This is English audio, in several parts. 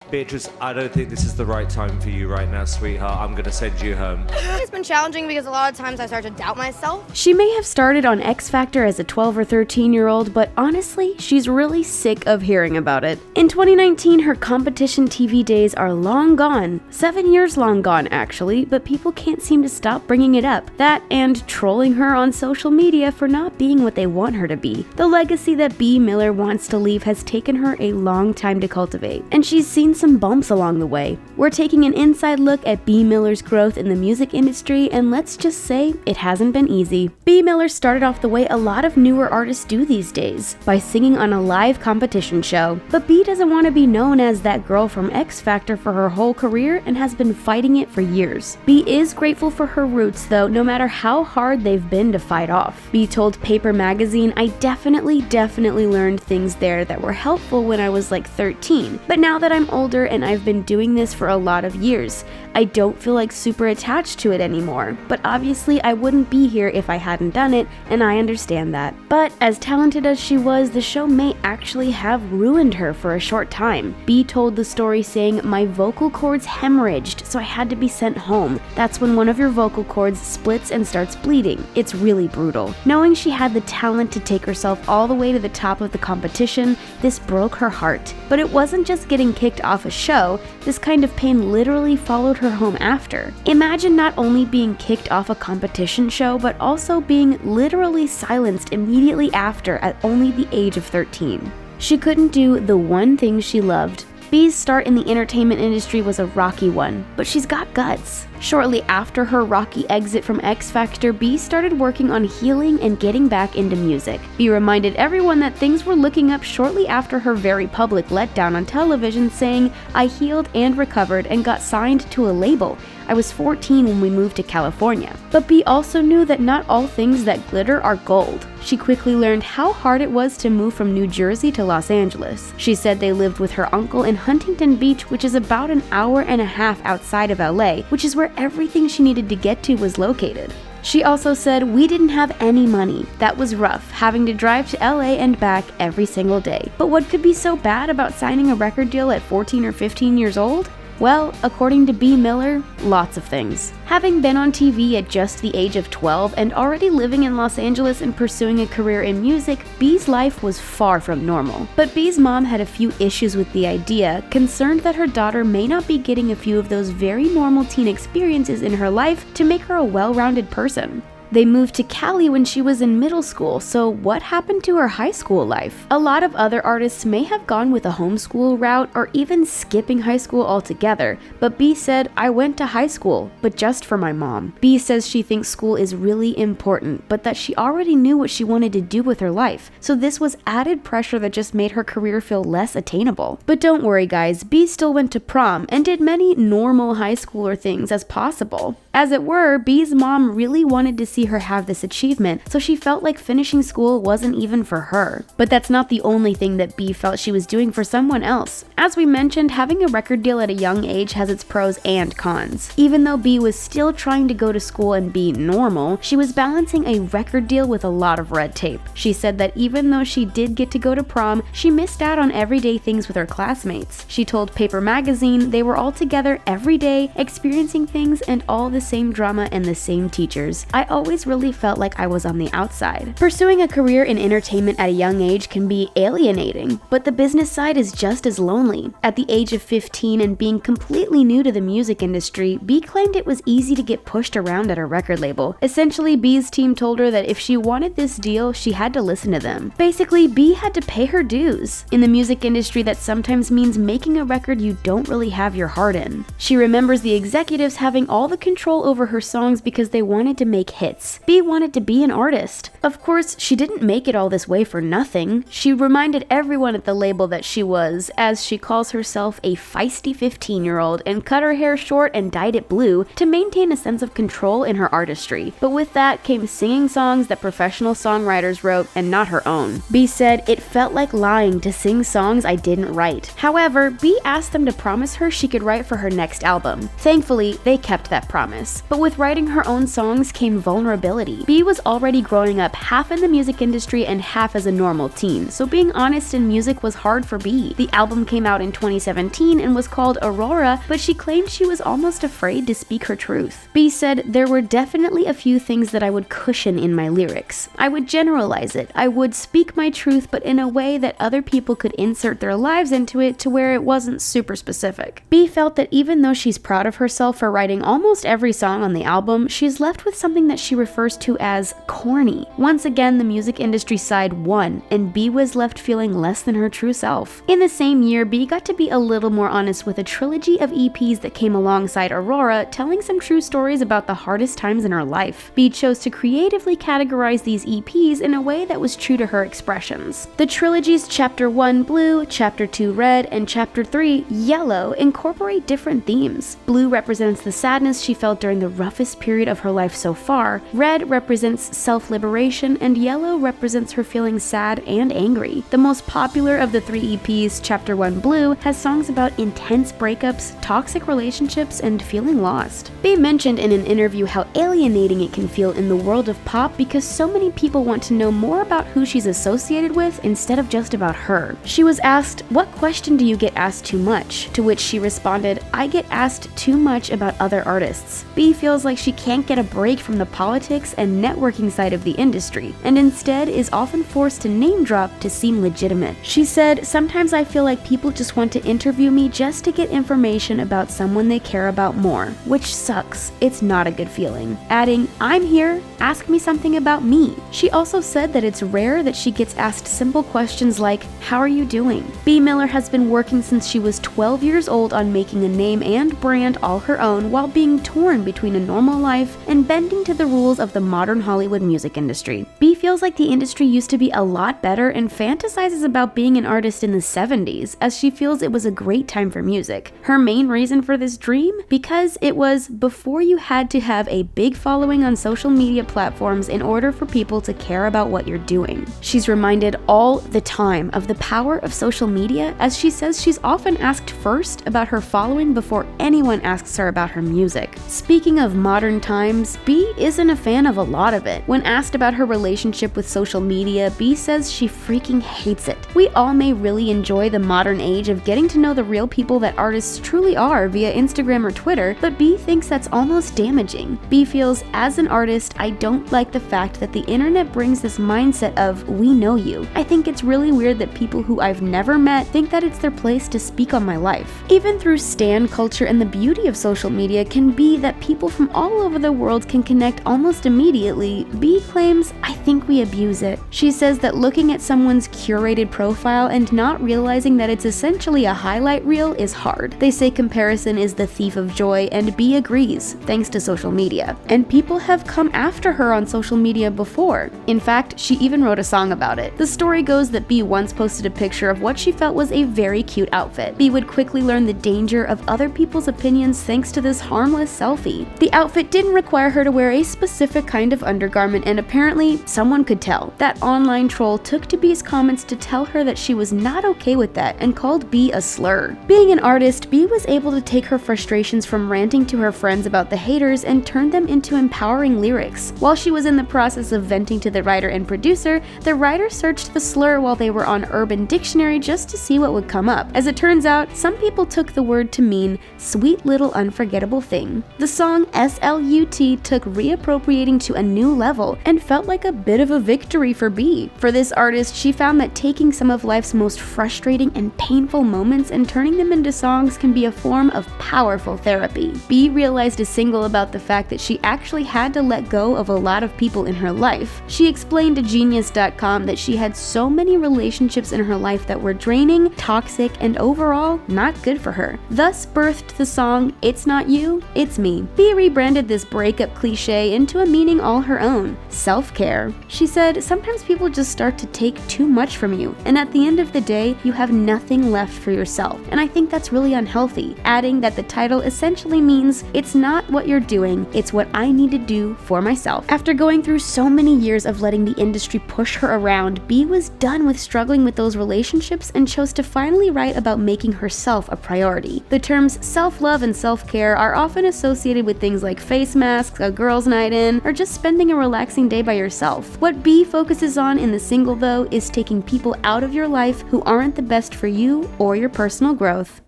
Beatrice, I don't think this is the right time for you right now, sweetheart. I'm gonna send you home. It's been challenging because a lot of times I start to doubt myself. She may have started on X Factor as a 12 or 13-year-old, but honestly, she's really sick of hearing about it. In 2019, her competition TV days are long gone. 7 years long gone, actually, but people can't seem to stop bringing it up. That and trolling her on social media for not being what they want her to be. The legacy that Bea Miller wants to leave has taken her a long time to cultivate, and she's seen some bumps along the way. We're taking an inside look at Bea Miller's growth in the music industry, and let's just say it hasn't been easy. Bea Miller started off the way a lot of newer artists do these days, by singing on a live competition show. But Bea doesn't want to be known as that girl from X Factor for her whole career and has been fighting it for years. Bea is grateful for her roots though, no matter how hard they've been to fight off. Bea told Paper Magazine, "I definitely learned things there that were helpful when I was like 13, but now that I'm older and I've been doing this for a lot of years, I don't feel like super attached to it anymore. But obviously I wouldn't be here if I hadn't done it, and I understand that." But as talented as she was, the show may actually have ruined her for a short time. Bea told the story saying, "My vocal cords hemorrhaged, so I had to be sent home. That's when one of your vocal cords splits and starts bleeding. It's really brutal." Knowing she had the talent to take herself all the way to the top of the competition, this broke her heart. But it wasn't just getting kicked off a show, this kind of pain literally followed her home after. Imagine not only being kicked off a competition show, but also being literally silenced immediately after at only the age of 13. She couldn't do the one thing she loved. Bea's start in the entertainment industry was a rocky one, but she's got guts. Shortly after her rocky exit from X Factor, Bea started working on healing and getting back into music. Bea reminded everyone that things were looking up shortly after her very public letdown on television, saying, "I healed and recovered and got signed to a label. I was 14 when we moved to California." But Bea also knew that not all things that glitter are gold. She quickly learned how hard it was to move from New Jersey to Los Angeles. She said they lived with her uncle in Huntington Beach, which is about an hour and a half outside of LA, which is where everything she needed to get to was located. She also said, "We didn't have any money. That was rough, having to drive to LA and back every single day. But what could be so bad about signing a record deal at 14 or 15 years old? Well, according to Bea Miller, lots of things." Having been on TV at just the age of 12 and already living in Los Angeles and pursuing a career in music, Bea's life was far from normal. But Bea's mom had a few issues with the idea, concerned that her daughter may not be getting a few of those very normal teen experiences in her life to make her a well-rounded person. They moved to Cali when she was in middle school, so what happened to her high school life? A lot of other artists may have gone with a homeschool route or even skipping high school altogether, but Bea said, "I went to high school, but just for my mom." Bea says she thinks school is really important, but that she already knew what she wanted to do with her life, so this was added pressure that just made her career feel less attainable. But don't worry guys, Bea still went to prom and did many normal high schooler things as possible. As it were, Bea's mom really wanted to see her have this achievement, so she felt like finishing school wasn't even for her. But that's not the only thing that Bea felt she was doing for someone else. As we mentioned, having a record deal at a young age has its pros and cons. Even though Bea was still trying to go to school and be normal, she was balancing a record deal with a lot of red tape. She said that even though she did get to go to prom, she missed out on everyday things with her classmates. She told Paper Magazine they were all together every day, experiencing things and all the same drama and the same teachers. "I always really felt like I was on the outside." Pursuing a career in entertainment at a young age can be alienating, but the business side is just as lonely. At the age of 15 and being completely new to the music industry, Bea claimed it was easy to get pushed around at her record label. Essentially, Bea's team told her that if she wanted this deal, she had to listen to them. Basically, Bea had to pay her dues. In the music industry, that sometimes means making a record you don't really have your heart in. She remembers the executives having all the control over her songs because they wanted to make hits. Bea wanted to be an artist. Of course, she didn't make it all this way for nothing. She reminded everyone at the label that she was, as she calls herself, a feisty 15-year-old and cut her hair short and dyed it blue to maintain a sense of control in her artistry. But with that came singing songs that professional songwriters wrote and not her own. Bea said, "It felt like lying to sing songs I didn't write." However, Bea asked them to promise her she could write for her next album. Thankfully, they kept that promise. promise. But with writing her own songs came vulnerability. Bea was already growing up half in the music industry and half as a normal teen, so being honest in music was hard for Bea. The album came out in 2017 and was called Aurora, but she claimed she was almost afraid to speak her truth. Bea said, "There were definitely a few things that I would cushion in my lyrics. I would generalize it. I would speak my truth, but in a way that other people could insert their lives into it to where it wasn't super specific." Bea felt that even though she's proud of herself for writing almost every song on the album, she's left with something that she refers to as corny. Once again, the music industry side won, and Bea was left feeling less than her true self. In the same year, Bea got to be a little more honest with a trilogy of EPs that came alongside Aurora, telling some true stories about the hardest times in her life. Bea chose to creatively categorize these EPs in a way that was true to her expressions. The trilogy's Chapter 1 Blue, Chapter 2 Red, and Chapter 3 Yellow incorporate different themes. Blue represents the sadness she felt during the roughest period of her life so far, Red represents self-liberation, and Yellow represents her feeling sad and angry. The most popular of the three EPs, Chapter 1 Blue, has songs about intense breakups, toxic relationships, and feeling lost. Bea mentioned in an interview how alienating it can feel in the world of pop because so many people want to know more about who she's associated with instead of just about her. She was asked, "What question do you get asked too much?" To which she responded, "I get asked too much about other artists." Bea feels like she can't get a break from the politics and networking side of the industry, and instead is often forced to name drop to seem legitimate. She said, "Sometimes I feel like people just want to interview me just to get information about someone they care about more, which sucks. It's not a good feeling." Adding, "I'm here, ask me something about me." She also said that it's rare that she gets asked simple questions like, "How are you doing?" Bea Miller has been working since she was 12 years old on making a name and brand all her own while being torn between a normal life and bending to the rules of the modern Hollywood music industry. Bea feels like the industry used to be a lot better and fantasizes about being an artist in the 70s, as she feels it was a great time for music. Her main reason for this dream? Because it was before you had to have a big following on social media platforms in order for people to care about what you're doing. She's reminded all the time of the power of social media, as she says she's often asked first about her following before anyone asks her about her music. Speaking of modern times, Bea isn't a fan of a lot of it. When asked about her relationship with social media, Bea says she freaking hates it. "We all may really enjoy the modern age of getting to know the real people that artists truly are via Instagram or Twitter, but Bea thinks that's almost damaging." Bea feels, "As an artist, I don't like the fact that the internet brings this mindset of, we know you. I think it's really weird that people who I've never met think that it's their place to speak on my life." Even through stan culture, and the beauty of social media can be that people from all over the world can connect almost immediately, Bea claims, "I think we abuse it." She says that looking at someone's curated profile and not realizing that it's essentially a highlight reel is hard. They say comparison is the thief of joy, and Bea agrees, thanks to social media. And people have come after her on social media before. In fact, she even wrote a song about it. The story goes that Bea once posted a picture of what she felt was a very cute outfit. Bea would quickly learn the danger of other people's opinions thanks to this harmless selfie. The outfit didn't require her to wear a specific kind of undergarment, and apparently someone could tell. That online troll took to Bea's comments to tell her that she was not okay with that and called Bea a slur. Being an artist, Bea was able to take her frustrations from ranting to her friends about the haters and turn them into empowering lyrics. While she was in the process of venting to the writer and producer, the writer searched the slur while they were on Urban Dictionary just to see what would come up. As it turns out, some people took the word to mean sweet little unforgettable thing. The song SLUT took reappropriating to a new level and felt like a bit of a victory for Bea. For this artist, she found that taking some of life's most frustrating and painful moments and turning them into songs can be a form of powerful therapy. Bea realized a single about the fact that she actually had to let go of a lot of people in her life. She explained to Genius.com that she had so many relationships in her life that were draining, toxic, and overall not good for her. Thus birthed the song It's Not You, It's Me. Bea rebranded this breakup cliche into a meaning all her own: self-care. She said, "Sometimes people just start to take too much from you, and at the end of the day, you have nothing left for yourself, and I think that's really unhealthy," adding that the title essentially means, "It's not what you're doing, it's what I need to do for myself." After going through so many years of letting the industry push her around, Bea was done with struggling with those relationships and chose to finally write about making herself a priority. The terms self-love and self-care are often associated associated with things like face masks, a girls' night in, or just spending a relaxing day by yourself. What Bea focuses on in the single, though, is taking people out of your life who aren't the best for you or your personal growth.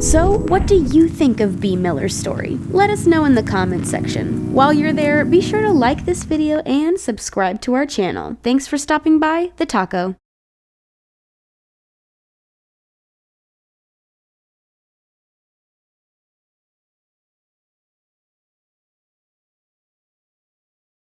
So, what do you think of Bea Miller's story? Let us know in the comments section. While you're there, be sure to like this video and subscribe to our channel. Thanks for stopping by The Taco.